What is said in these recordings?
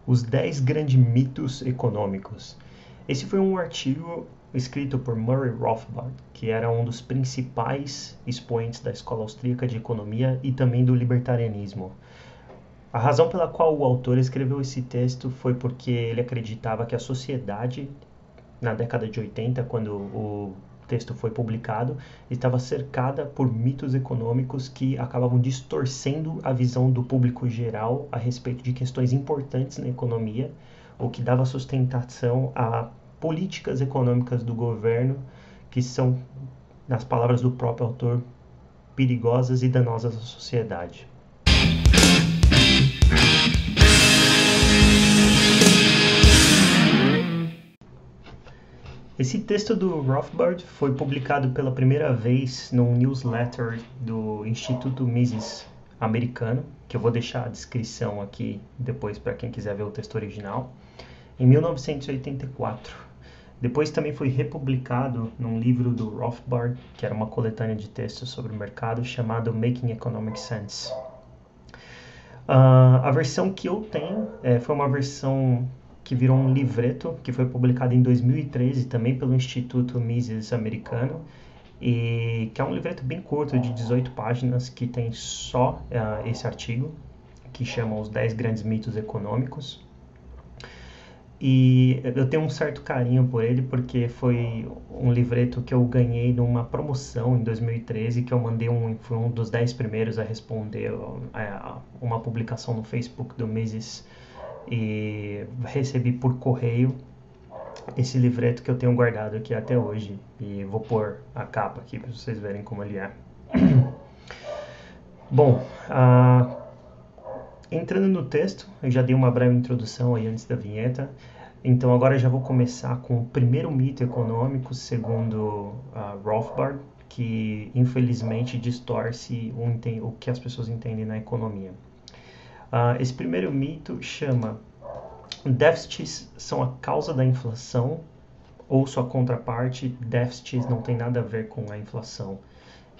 Os 10 grandes mitos econômicos. Esse foi um artigo escrito por Murray Rothbard, que era um dos principais expoentes da escola austríaca de economia e também do libertarianismo. A razão pela qual o autor escreveu esse texto foi porque ele acreditava que a sociedade, na década de 80, quando o texto foi publicado, estava cercada por mitos econômicos que acabavam distorcendo a visão do público geral a respeito de questões importantes na economia, o que dava sustentação a políticas econômicas do governo que são, nas palavras do próprio autor, perigosas e danosas à sociedade. Esse texto do Rothbard foi publicado pela primeira vez num newsletter do Instituto Mises americano, que eu vou deixar a descrição aqui depois para quem quiser ver o texto original, em 1984. Depois também foi republicado num livro do Rothbard, que era uma coletânea de textos sobre o mercado, chamado Making Economic Sense. A versão que eu tenho foi uma versão que virou um livreto, que foi publicado em 2013 também pelo Instituto Mises americano, e que é um livreto bem curto, de 18 páginas, que tem só esse artigo, que chama Os 10 Grandes Mitos Econômicos. E eu tenho um certo carinho por ele, porque foi um livreto que eu ganhei numa promoção em 2013, que eu mandei fui um dos 10 primeiros a responder uma publicação no Facebook do Mises, e recebi por correio esse livreto que eu tenho guardado aqui até hoje, e vou pôr a capa aqui para vocês verem como ele é. Bom, entrando no texto, eu já dei uma breve introdução aí antes da vinheta, então agora eu já vou começar com o primeiro mito econômico, segundo Rothbard, que infelizmente distorce o que as pessoas entendem na economia. Esse primeiro mito chama: déficits são a causa da inflação, ou sua contraparte, déficits não tem nada a ver com a inflação.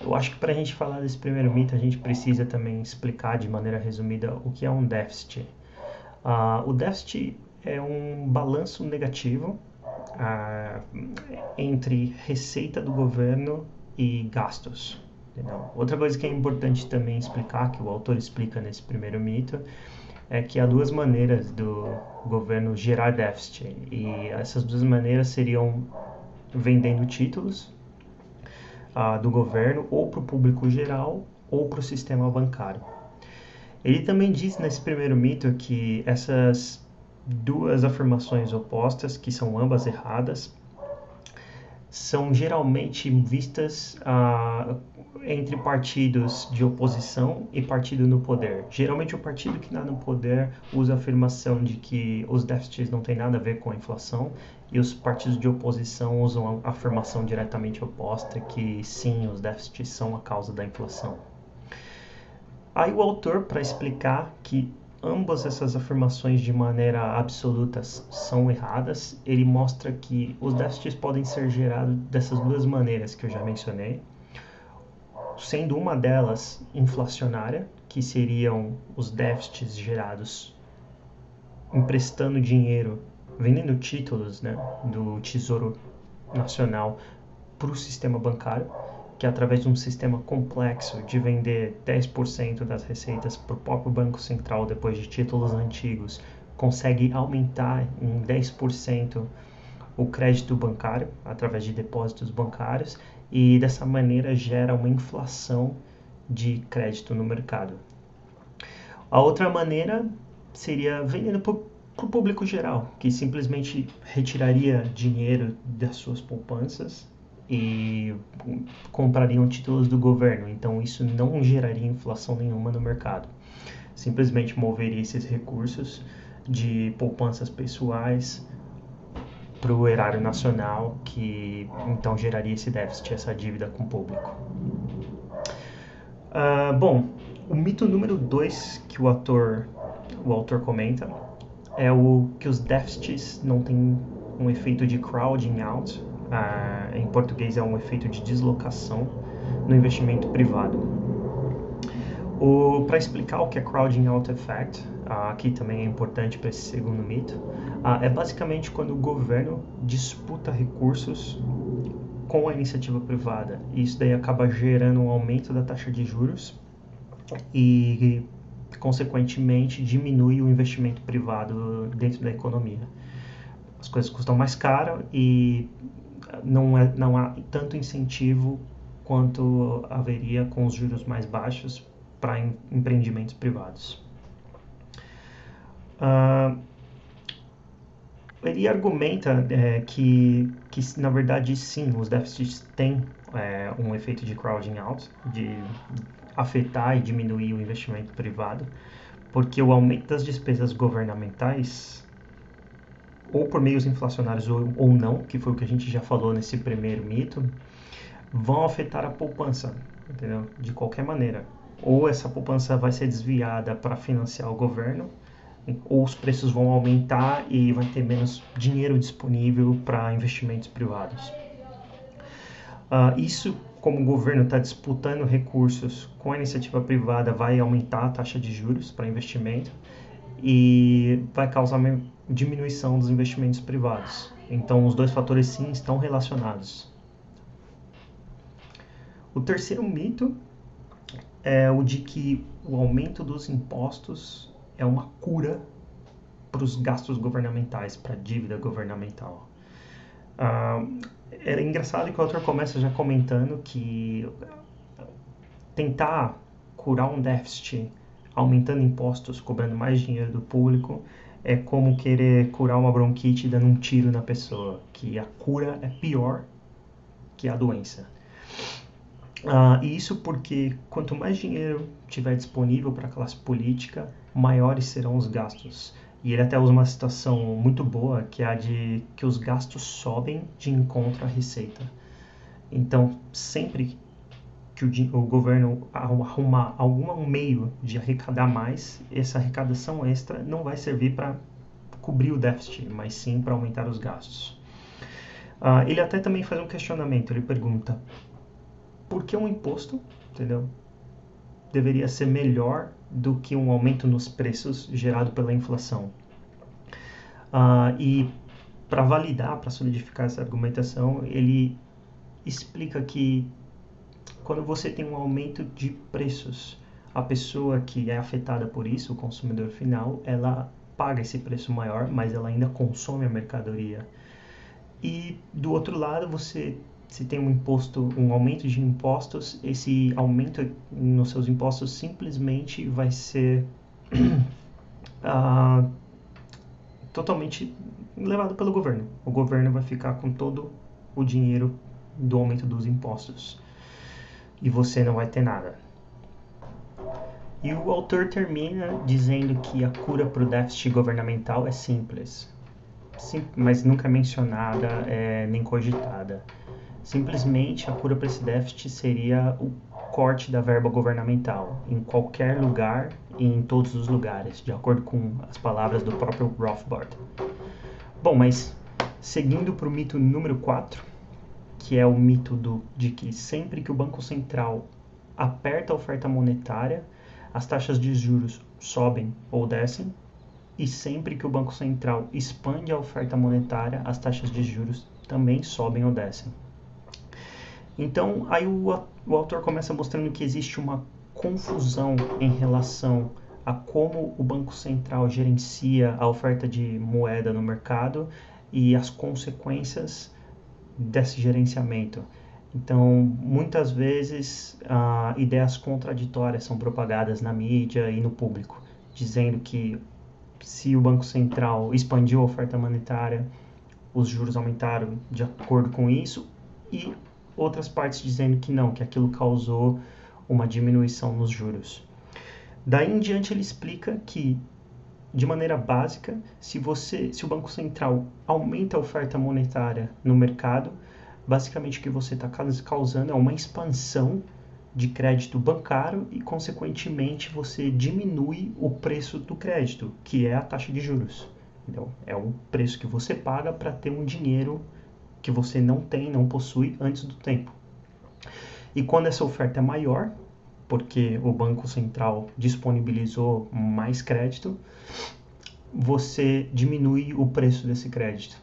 Eu acho que para a gente falar desse primeiro mito, a gente precisa também explicar de maneira resumida o que é um déficit. O déficit é um balanço negativo entre receita do governo e gastos. Outra coisa que é importante também explicar, que o autor explica nesse primeiro mito, é que há duas maneiras do governo gerar déficit, e essas duas maneiras seriam vendendo títulos do governo, ou para o público geral, ou para o sistema bancário. Ele também diz nesse primeiro mito que essas duas afirmações opostas, que são ambas erradas, são geralmente vistas entre partidos de oposição e partido no poder. Geralmente o partido que está no poder usa a afirmação de que os déficits não têm nada a ver com a inflação, e os partidos de oposição usam a afirmação diretamente oposta, que sim, os déficits são a causa da inflação. Aí o autor, para explicar que ambas essas afirmações de maneira absoluta são erradas, ele mostra que os déficits podem ser gerados dessas duas maneiras que eu já mencionei, sendo uma delas inflacionária, que seriam os déficits gerados emprestando dinheiro, vendendo títulos, do Tesouro Nacional para o sistema bancário, que através de um sistema complexo de vender 10% das receitas para o próprio Banco Central depois de títulos antigos, consegue aumentar em 10% o crédito bancário através de depósitos bancários, e dessa maneira gera uma inflação de crédito no mercado. A outra maneira seria vendendo para o público geral, que simplesmente retiraria dinheiro das suas poupanças e comprariam títulos do governo. Então isso não geraria inflação nenhuma no mercado. Simplesmente moveria esses recursos de poupanças pessoais para o erário nacional, que então geraria esse déficit, essa dívida com o público. Bom, o mito número 2 que o autor comenta é o que os déficits não têm um efeito de crowding out. Em português é um efeito de deslocação no investimento privado. Para explicar o que é crowding out effect, aqui também é importante para esse segundo mito, é basicamente quando o governo disputa recursos com a iniciativa privada. E isso daí acaba gerando um aumento da taxa de juros e, consequentemente, diminui o investimento privado dentro da economia. As coisas custam mais caro e não há tanto incentivo quanto haveria com os juros mais baixos para empreendimentos privados. Ele argumenta que, na verdade, sim, os déficits têm um efeito de crowding out, de afetar e diminuir o investimento privado, porque o aumento das despesas governamentais, ou por meios inflacionários ou não, que foi o que a gente já falou nesse primeiro mito, vão afetar a poupança, entendeu? De qualquer maneira. Ou essa poupança vai ser desviada para financiar o governo, ou os preços vão aumentar e vai ter menos dinheiro disponível para investimentos privados. Isso, como o governo está disputando recursos com a iniciativa privada, vai aumentar a taxa de juros para investimento e vai causar uma diminuição dos investimentos privados. Então, os dois fatores sim estão relacionados. O terceiro mito é o de que o aumento dos impostos é uma cura para os gastos governamentais, para a dívida governamental. É engraçado que o autor começa já comentando que tentar curar um déficit aumentando impostos, cobrando mais dinheiro do público, é como querer curar uma bronquite dando um tiro na pessoa, que a cura é pior que a doença. E isso porque quanto mais dinheiro tiver disponível para a classe política, maiores serão os gastos. E ele até usa uma citação muito boa, que é a de que os gastos sobem de encontro à receita. Então, sempre que o governo arrumar algum meio de arrecadar mais, essa arrecadação extra não vai servir para cobrir o déficit, mas sim para aumentar os gastos. Ele até também faz um questionamento, ele pergunta: por que um imposto, entendeu, deveria ser melhor do que um aumento nos preços gerado pela inflação? E para validar, para solidificar essa argumentação, ele explica que quando você tem um aumento de preços, a pessoa que é afetada por isso, o consumidor final, ela paga esse preço maior, mas ela ainda consome a mercadoria. E do outro lado, se tem um aumento de impostos, esse aumento nos seus impostos simplesmente vai ser totalmente levado pelo governo. O governo vai ficar com todo o dinheiro do aumento dos impostos e você não vai ter nada. E o autor termina dizendo que a cura para o déficit governamental é simples, mas nunca mencionada nem cogitada. Simplesmente a cura para esse déficit seria o corte da verba governamental em qualquer lugar e em todos os lugares, de acordo com as palavras do próprio Rothbard. Bom, mas seguindo para o mito número 4, que é o mito de que sempre que o Banco Central aperta a oferta monetária, as taxas de juros sobem ou descem, e sempre que o Banco Central expande a oferta monetária, as taxas de juros também sobem ou descem. Então, aí o autor começa mostrando que existe uma confusão em relação a como o Banco Central gerencia a oferta de moeda no mercado e as consequências desse gerenciamento. Então, muitas vezes, ideias contraditórias são propagadas na mídia e no público, dizendo que se o Banco Central expandiu a oferta monetária, os juros aumentaram de acordo com isso, e outras partes dizendo que não, que aquilo causou uma diminuição nos juros. Daí em diante ele explica que, de maneira básica, se o Banco Central aumenta a oferta monetária no mercado, basicamente o que você está causando é uma expansão de crédito bancário e, consequentemente, você diminui o preço do crédito, que é a taxa de juros. Então, é o preço que você paga para ter um dinheiro que você não possui antes do tempo. E quando essa oferta é maior, porque o Banco Central disponibilizou mais crédito, você diminui o preço desse crédito.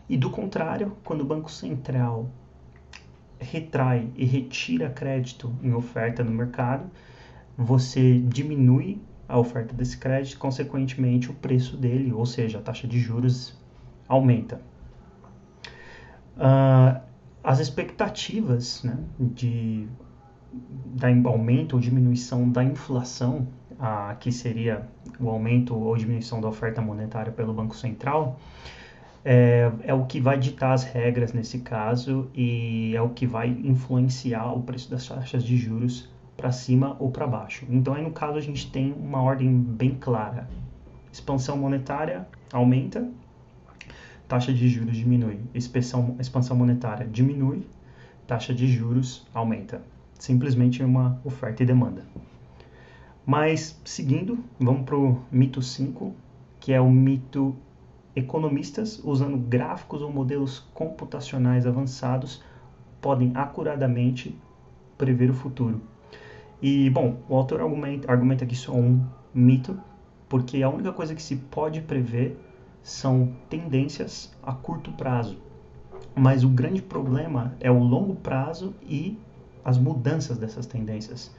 E do contrário, quando o Banco Central retrai e retira crédito em oferta no mercado, você diminui a oferta desse crédito, consequentemente o preço dele, ou seja, a taxa de juros, aumenta. As expectativas, né, da aumento ou diminuição da inflação, que seria o aumento ou diminuição da oferta monetária pelo Banco Central, é o que vai ditar as regras nesse caso e é o que vai influenciar o preço das taxas de juros para cima ou para baixo. Então, aí no caso, a gente tem uma ordem bem clara. Expansão monetária aumenta, taxa de juros diminui. Expansão monetária diminui, taxa de juros aumenta. Simplesmente uma oferta e demanda. Mas, seguindo, vamos para o mito 5, que é o mito: economistas, usando gráficos ou modelos computacionais avançados, podem acuradamente prever o futuro. E, bom, o autor argumenta que isso é um mito, porque a única coisa que se pode prever são tendências a curto prazo. Mas o grande problema é o longo prazo e as mudanças dessas tendências,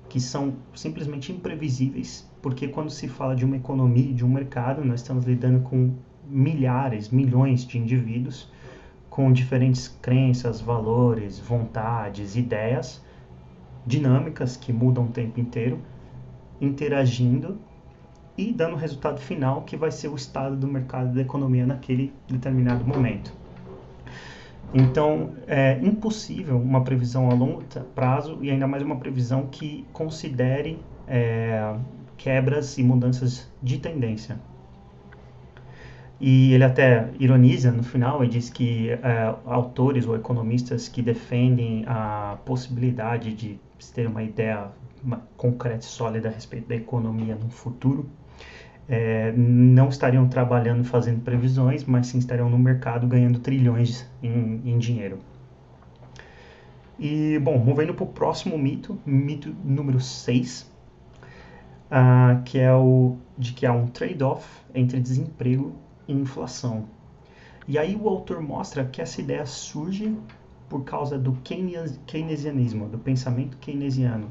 que são simplesmente imprevisíveis, porque quando se fala de uma economia e de um mercado, nós estamos lidando com milhares, milhões de indivíduos com diferentes crenças, valores, vontades, ideias, dinâmicas que mudam o tempo inteiro, interagindo e dando o resultado final, que vai ser o estado do mercado da economia naquele determinado momento. Então, é impossível uma previsão a longo prazo e ainda mais uma previsão que considere quebras e mudanças de tendência. E ele até ironiza no final e diz que autores ou economistas que defendem a possibilidade de ter uma ideia concreta e sólida a respeito da economia no futuro não estariam trabalhando fazendo previsões, mas sim estariam no mercado ganhando trilhões em dinheiro. E, bom, movendo para o próximo mito número 6, que é o de que há um trade-off entre desemprego e inflação. E aí o autor mostra que essa ideia surge por causa do keynesianismo, do pensamento keynesiano.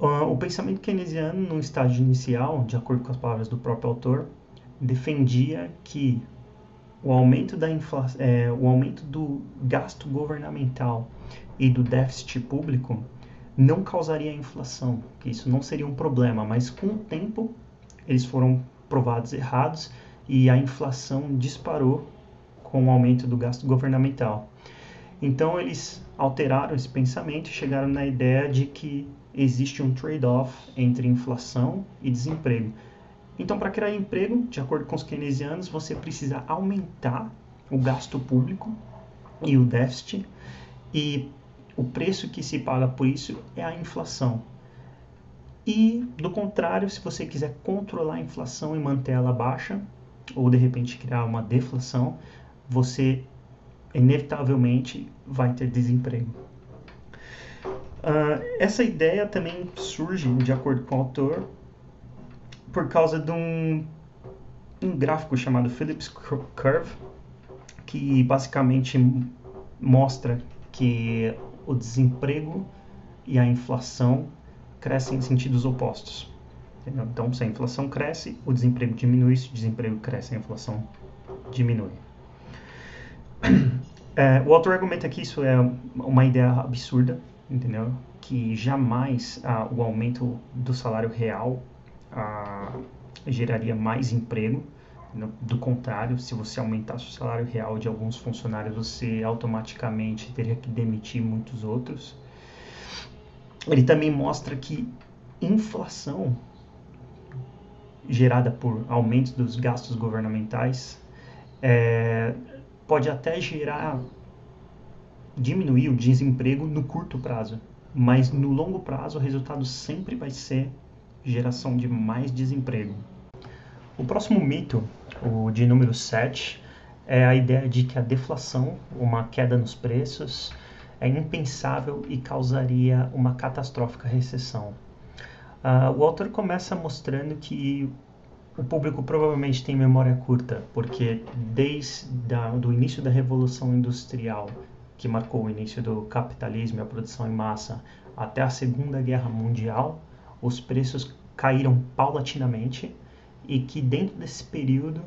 O pensamento keynesiano, no estágio inicial, de acordo com as palavras do próprio autor, defendia que o aumento do gasto governamental e do déficit público não causaria inflação, que isso não seria um problema, mas com o tempo eles foram provados errados e a inflação disparou com o aumento do gasto governamental. Então eles alteraram esse pensamento e chegaram na ideia de que existe um trade-off entre inflação e desemprego. Então, para criar emprego, de acordo com os keynesianos, você precisa aumentar o gasto público e o déficit, e o preço que se paga por isso é a inflação. E, do contrário, se você quiser controlar a inflação e manter ela baixa, ou de repente criar uma deflação, você inevitavelmente vai ter desemprego. Essa ideia também surge, de acordo com o autor, por causa de um gráfico chamado Phillips Curve, que basicamente mostra que o desemprego e a inflação crescem em sentidos opostos. Entendeu? Então, se a inflação cresce, o desemprego diminui, se o desemprego cresce, a inflação diminui. O autor argumenta que isso é uma ideia absurda, entendeu? Que jamais o aumento do salário real geraria mais emprego. Do contrário, se você aumentasse o salário real de alguns funcionários, você automaticamente teria que demitir muitos outros. Ele também mostra que inflação gerada por aumentos dos gastos governamentais pode até diminuir o desemprego no curto prazo, mas no longo prazo o resultado sempre vai ser geração de mais desemprego. O próximo mito, o de número 7, é a ideia de que a deflação, uma queda nos preços, é impensável e causaria uma catastrófica recessão. O autor começa mostrando que o público provavelmente tem memória curta, porque desde o início da Revolução Industrial, que marcou o início do capitalismo e a produção em massa, até a Segunda Guerra Mundial, os preços caíram paulatinamente e que dentro desse período,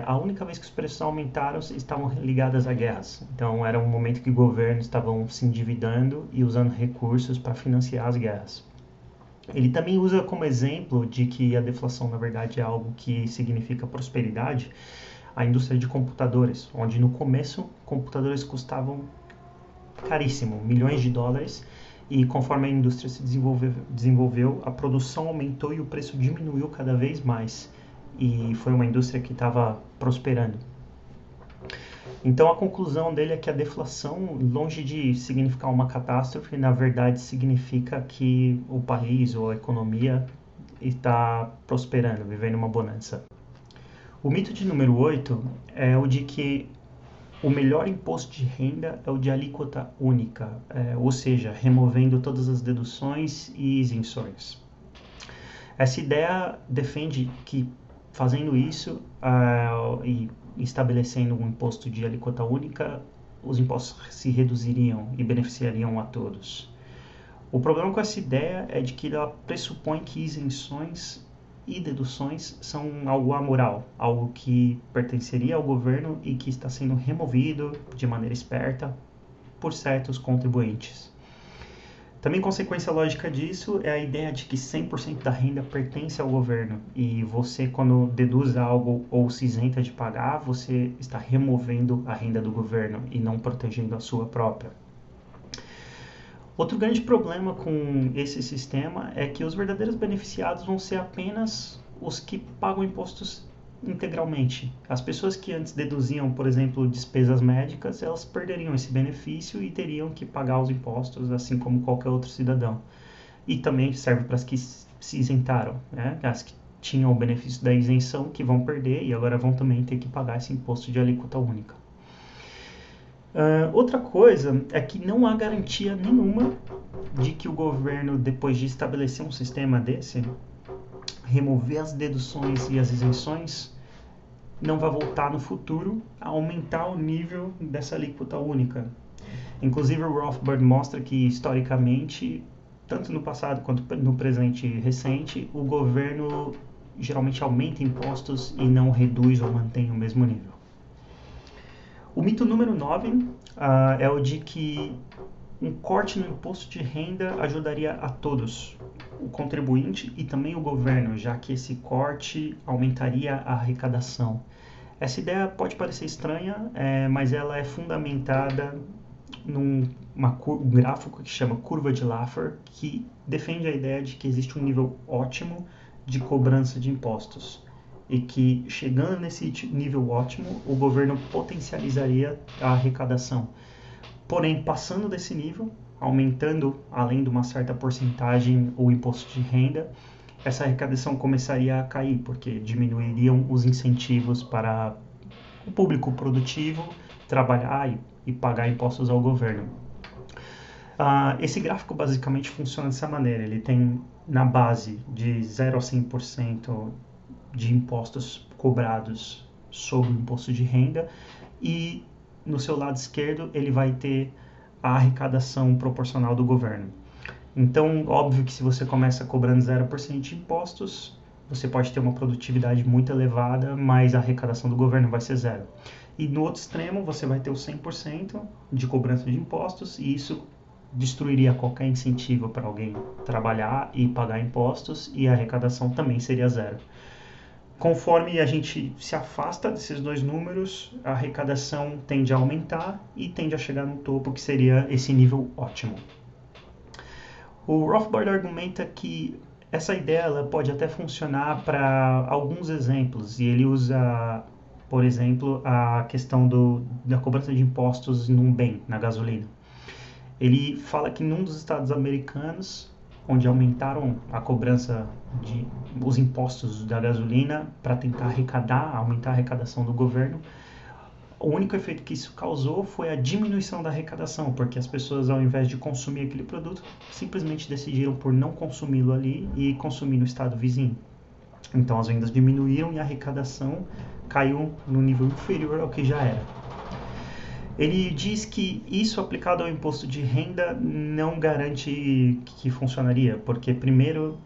a única vez que os preços aumentaram estavam ligadas a guerras. Então era um momento que governos estavam se endividando e usando recursos para financiar as guerras. Ele também usa como exemplo de que a deflação, na verdade, é algo que significa prosperidade, a indústria de computadores, onde no começo computadores custavam caríssimo, milhões de dólares, e conforme a indústria se desenvolveu, a produção aumentou e o preço diminuiu cada vez mais, e foi uma indústria que estava prosperando. Então a conclusão dele é que a deflação, longe de significar uma catástrofe, na verdade significa que o país ou a economia está prosperando, vivendo uma bonança. O mito de número 8 é o de que o melhor imposto de renda é o de alíquota única, ou seja, removendo todas as deduções e isenções. Essa ideia defende que fazendo isso e estabelecendo um imposto de alíquota única, os impostos se reduziriam e beneficiariam a todos. O problema com essa ideia é de que ela pressupõe que isenções e deduções são algo amoral, algo que pertenceria ao governo e que está sendo removido de maneira esperta por certos contribuintes. Também consequência lógica disso é a ideia de que 100% da renda pertence ao governo e você, quando deduz algo ou se isenta de pagar, você está removendo a renda do governo e não protegendo a sua própria. Outro grande problema com esse sistema é que os verdadeiros beneficiados vão ser apenas os que pagam impostos integralmente. As pessoas que antes deduziam, por exemplo, despesas médicas, elas perderiam esse benefício e teriam que pagar os impostos, assim como qualquer outro cidadão. E também serve para as que se isentaram, né? As que tinham o benefício da isenção, que vão perder e agora vão também ter que pagar esse imposto de alíquota única. Outra coisa é que não há garantia nenhuma de que o governo, depois de estabelecer um sistema desse, remover as deduções e as isenções, não vai voltar no futuro a aumentar o nível dessa alíquota única. Inclusive o Rothbard mostra que historicamente, tanto no passado quanto no presente recente, o governo geralmente aumenta impostos e não reduz ou mantém o mesmo nível. O mito número 9 é o de que um corte no imposto de renda ajudaria a todos, o contribuinte e também o governo, já que esse corte aumentaria a arrecadação. Essa ideia pode parecer estranha, mas ela é fundamentada num gráfico que chama curva de Laffer, que defende a ideia de que existe um nível ótimo de cobrança de impostos e que, chegando nesse nível ótimo, o governo potencializaria a arrecadação. Porém, passando desse nível, aumentando além de uma certa porcentagem o imposto de renda, essa arrecadação começaria a cair, porque diminuiriam os incentivos para o público produtivo trabalhar e pagar impostos ao governo. Esse gráfico basicamente funciona dessa maneira, ele tem na base de 0 a 100% de impostos cobrados sobre o imposto de renda e no seu lado esquerdo ele vai ter a arrecadação proporcional do governo. Então, óbvio que se você começa cobrando 0% de impostos, você pode ter uma produtividade muito elevada, mas a arrecadação do governo vai ser zero. E no outro extremo, você vai ter o 100% de cobrança de impostos e isso destruiria qualquer incentivo para alguém trabalhar e pagar impostos e a arrecadação também seria zero. Conforme a gente se afasta desses dois números, a arrecadação tende a aumentar e tende a chegar no topo, que seria esse nível ótimo. O Rothbard argumenta que essa ideia ela pode até funcionar para alguns exemplos, e ele usa, por exemplo, a questão da cobrança de impostos num bem, na gasolina. Ele fala que num dos estados americanos, onde aumentaram a cobrança os impostos da gasolina para tentar aumentar a arrecadação do governo, O único efeito que isso causou foi a diminuição da arrecadação, porque as pessoas, ao invés de consumir aquele produto, simplesmente decidiram por não consumi-lo ali e consumir no estado vizinho. Então as vendas diminuíram e a arrecadação caiu no nível inferior ao que já era. Ele diz que isso aplicado ao imposto de renda não garante que funcionaria, porque primeiro,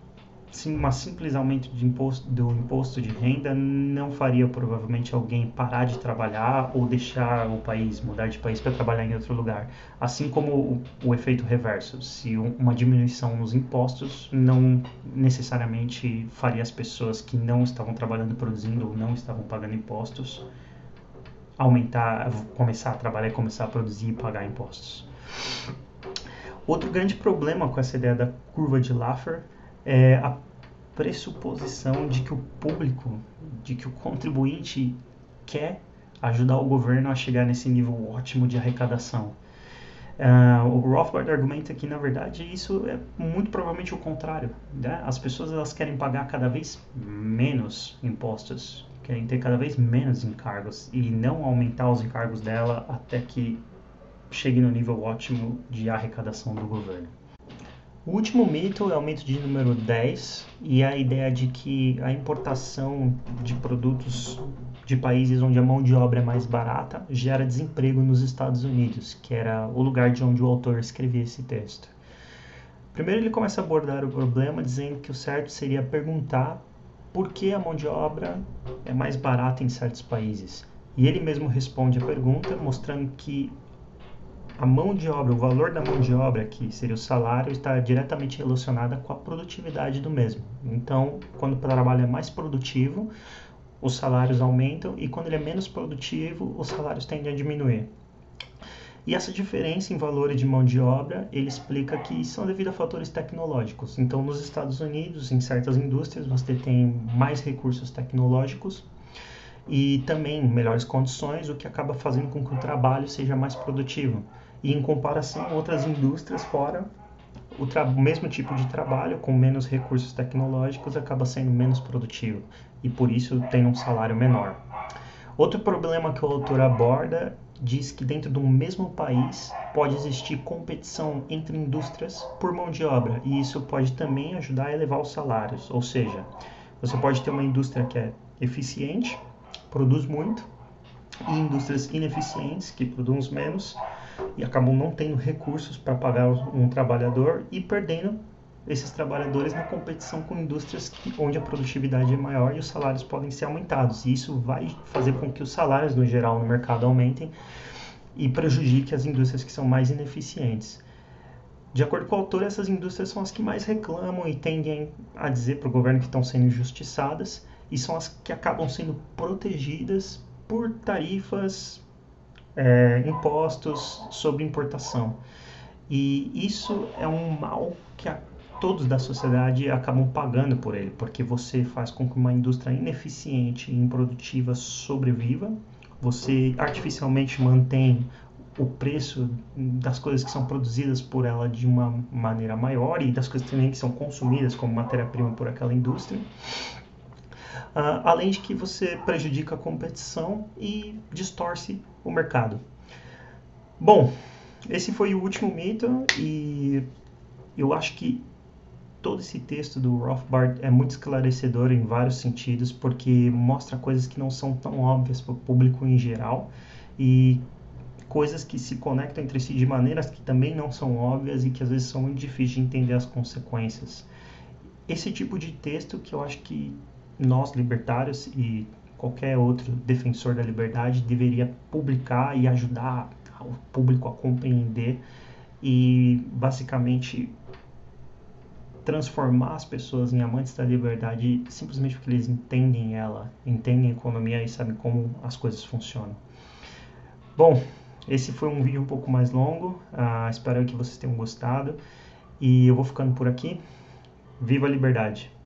um simples aumento do imposto de renda não faria provavelmente alguém parar de trabalhar ou deixar o país, mudar de país para trabalhar em outro lugar. Assim como o efeito reverso, se uma diminuição nos impostos não necessariamente faria as pessoas que não estavam trabalhando, produzindo ou não estavam pagando impostos aumentar, começar a trabalhar e começar a produzir e pagar impostos. Outro grande problema com essa ideia da curva de Laffer é a pressuposição de que o público, de que o contribuinte quer ajudar o governo a chegar nesse nível ótimo de arrecadação. O Rothbard argumenta que, na verdade, isso é muito provavelmente o contrário. Né? As pessoas elas querem pagar cada vez menos impostos, querem ter cada vez menos encargos e não aumentar os encargos dela até que chegue no nível ótimo de arrecadação do governo. O último mito é o mito de número 10 e é a ideia de que a importação de produtos de países onde a mão de obra é mais barata gera desemprego nos Estados Unidos, que era o lugar de onde o autor escrevia esse texto. Primeiro ele começa a abordar o problema dizendo que o certo seria perguntar por que a mão de obra é mais barata em certos países. E ele mesmo responde a pergunta mostrando que a mão de obra, o valor da mão de obra, que seria o salário, está diretamente relacionada com a produtividade do mesmo. Então, quando o trabalho é mais produtivo, os salários aumentam e quando ele é menos produtivo, os salários tendem a diminuir. E essa diferença em valores de mão de obra, ele explica que são devido a fatores tecnológicos. Então, nos Estados Unidos, em certas indústrias, você tem mais recursos tecnológicos e também melhores condições, o que acaba fazendo com que o trabalho seja mais produtivo. E em comparação a outras indústrias fora, o mesmo tipo de trabalho com menos recursos tecnológicos acaba sendo menos produtivo e por isso tem um salário menor. Outro problema que o autor aborda diz que dentro de um mesmo país pode existir competição entre indústrias por mão de obra e isso pode também ajudar a elevar os salários, ou seja, você pode ter uma indústria que é eficiente, produz muito, e indústrias ineficientes que produzem menos e acabam não tendo recursos para pagar um trabalhador e perdendo esses trabalhadores na competição com indústrias onde a produtividade é maior e os salários podem ser aumentados. E isso vai fazer com que os salários, no geral, no mercado aumentem e prejudique as indústrias que são mais ineficientes. De acordo com o autor, essas indústrias são as que mais reclamam e tendem a dizer para o governo que estão sendo injustiçadas e são as que acabam sendo protegidas por tarifas, impostos sobre importação. E isso é um mal que todos da sociedade acabam pagando por ele, porque você faz com que uma indústria ineficiente e improdutiva sobreviva, você artificialmente mantém o preço das coisas que são produzidas por ela de uma maneira maior e das coisas também que são consumidas como matéria-prima por aquela indústria. Além de que você prejudica a competição e distorce o mercado. Bom, esse foi o último mito e eu acho que todo esse texto do Rothbard é muito esclarecedor em vários sentidos porque mostra coisas que não são tão óbvias para o público em geral e coisas que se conectam entre si de maneiras que também não são óbvias e que às vezes são muito difíceis de entender as consequências. Esse tipo de texto que eu acho que nós, libertários, e qualquer outro defensor da liberdade deveria publicar e ajudar o público a compreender e, basicamente, transformar as pessoas em amantes da liberdade simplesmente porque eles entendem ela, entendem a economia e sabem como as coisas funcionam. Bom, esse foi um vídeo um pouco mais longo, espero que vocês tenham gostado e eu vou ficando por aqui. Viva a liberdade!